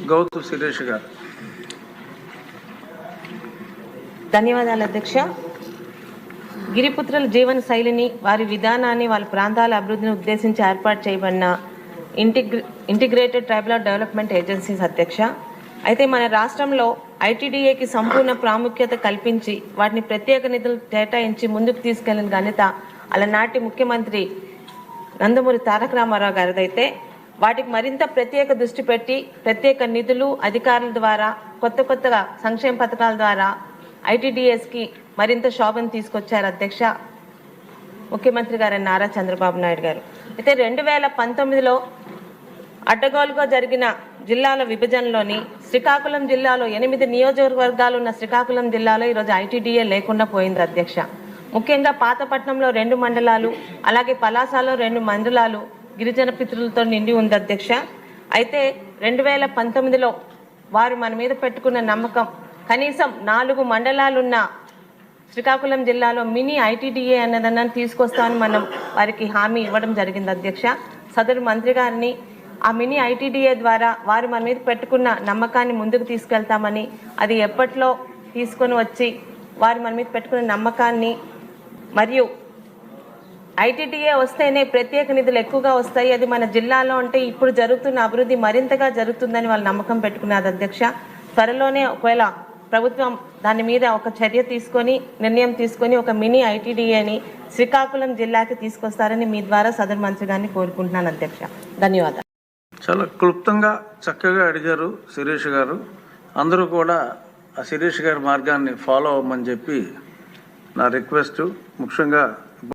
గౌతు శిరీష్ గారు. ధన్యవాదాలు అధ్యక్ష. గిరిపుత్రుల జీవన శైలిని, వారి విధానాన్ని, వాళ్ళ ప్రాంతాల అభివృద్ధిని ఉద్దేశించి ఏర్పాటు చేయబడిన ఇంటిగ్రేటెడ్ ట్రైబల్ డెవలప్మెంట్ ఏజెన్సీస్ అధ్యక్ష. అయితే మన రాష్ట్రంలో ఐటీడీఏకి సంపూర్ణ ప్రాముఖ్యత కల్పించి వాటిని ప్రత్యేక నిధులు కేటాయించి ముందుకు తీసుకెళ్లిన ఘనత అలనాటి ముఖ్యమంత్రి నందమూరి తారక రామారావు గారిదైతే వాటికి మరింత ప్రత్యేక దృష్టి పెట్టి ప్రత్యేక నిధులు అధికారుల ద్వారా కొత్తగా సంక్షేమ పథకాల ద్వారా ఐటీడీఎస్కి మరింత శోభను తీసుకొచ్చారు అధ్యక్ష ముఖ్యమంత్రి గారు నారా చంద్రబాబు నాయుడు గారు. అయితే 2019లో అడ్డగోలుగా జరిగిన జిల్లాల విభజనలోని శ్రీకాకుళం జిల్లాలో 8 నియోజకవర్గాలు ఉన్న శ్రీకాకుళం జిల్లాలో ఈరోజు ఐటీడీఏ లేకుండా పోయింది అధ్యక్ష. ముఖ్యంగా పాతపట్నంలో 2 మండలాలు, అలాగే పలాసలో 2 మండలాలు గిరిజన పితృలతో నిండి ఉంది అధ్యక్ష. అయితే 2019లో వారు మన మీద పెట్టుకున్న నమ్మకం కనీసం 4 మండలాలున్న శ్రీకాకుళం జిల్లాలో మినీ ఐటీడీఏ అన్నదన్నాన్ని తీసుకొస్తామని మనం వారికి హామీ ఇవ్వడం జరిగింది అధ్యక్ష. సదరు మంత్రి గారిని ఆ మినీ ఐటీడీఏ ద్వారా వారు మన మీద పెట్టుకున్న నమ్మకాన్ని ముందుకు తీసుకెళ్తామని, అది ఎప్పట్లో తీసుకొని వచ్చి వారు మన మీద పెట్టుకున్న నమ్మకాన్ని మరియు ఐటీడీఏ వస్తేనే ప్రత్యేక నిధులు ఎక్కువగా వస్తాయి, అది మన జిల్లాలో అంటే ఇప్పుడు జరుగుతున్న అభివృద్ధి మరింతగా జరుగుతుందని వాళ్ళు నమ్మకం పెట్టుకున్నారు అధ్యక్ష. త్వరలోనే ఒకవేళ ప్రభుత్వం దాని మీద ఒక చర్య తీసుకొని నిర్ణయం తీసుకొని ఒక మినీ ఐటీడీఏని శ్రీకాకుళం జిల్లాకి తీసుకొస్తారని మీ ద్వారా సదరు మంత్రి గారిని కోరుకుంటున్నాను అధ్యక్ష. ధన్యవాదాలు. చాలా క్లుప్తంగా చక్కగా అడిగారు శిరీష్ గారు. అందరూ కూడా ఆ శిరీష్ గారి మార్గాన్ని ఫాలో అవ్వమని చెప్పి నా రిక్వెస్ట్. ముఖ్యంగా